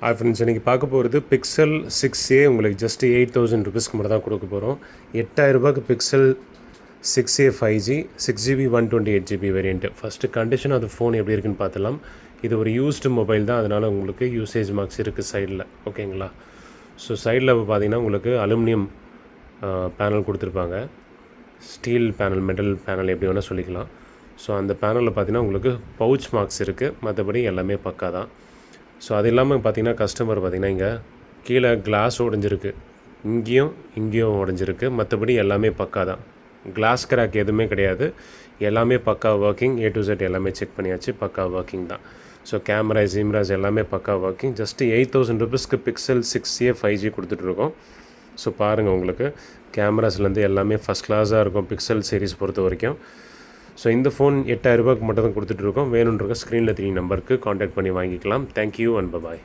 Friends இன்றைக்கி பார்க்க போகிறது பிக்சல் 6a உங்களுக்கு ஜஸ்ட் 8000 ருபீஸ்க்கு மட்டும் தான் கொடுக்க போகிறோம். 8000 ரூபாய்க்கு pixel 6a 5G 6GB 128GB variant. First condition அது ஃபோன் எப்படி இருக்குன்னு பார்த்துலாம். இது ஒரு யூஸ்டு மொபைல் தான், அதனால் உங்களுக்கு யூசேஜ் மார்க்ஸ் இருக்குது சைடில், ஓகேங்களா. ஸோ சைடில் பார்த்தீங்கன்னா உங்களுக்கு அலுமினியம் பேனல் கொடுத்துருப்பாங்க, ஸ்டீல் பேனல், மெட்டல் பேனல் எப்படி வேணால் சொல்லிக்கலாம். ஸோ அந்த பேனலில் பார்த்தீங்கன்னா உங்களுக்கு பவுச் மார்க்ஸ் இருக்குது, மற்றபடி எல்லாமே பக்கா தான். ஸோ அது இல்லாமல் பார்த்தீங்கன்னா கஸ்டமர் பார்த்திங்கன்னா இங்கே கீழே கிளாஸ் உடஞ்சிருக்கு, இங்கேயும் உடஞ்சிருக்கு, மற்றபடி எல்லாமே பக்கா தான். கிளாஸ் கிராக் எதுவுமே கிடையாது, எல்லாமே பக்கா ஒர்க்கிங். A to Z எல்லாமே செக் பண்ணியாச்சு, பக்கா ஒர்க்கிங் தான். ஸோ கேமரா ஜிம்ராஸ் எல்லாமே பக்கா ஒர்க்கிங். ஜஸ்ட்டு 8000 ருபீஸ்க்கு பிக்சல் 6a 5G கொடுத்துட்ருக்கோம். ஸோ பாருங்கள், உங்களுக்கு கேமராஸ்லேருந்து எல்லாமே ஃபஸ்ட் கிளாஸாக இருக்கும் பிக்சல் சீரிஸ் பொறுத்த வரைக்கும். ஸோ இந்த ஃபோன் 8000 ரூபாய்க்கு மட்டும் தான் கொடுத்துட்ருக்கோம். வேணுன்றக்க ஸ்க்ரீனில் 3 நம்பருக்கு காண்டாக்ட் பண்ணி வாங்கிக்கலாம். Thank you and bye bye.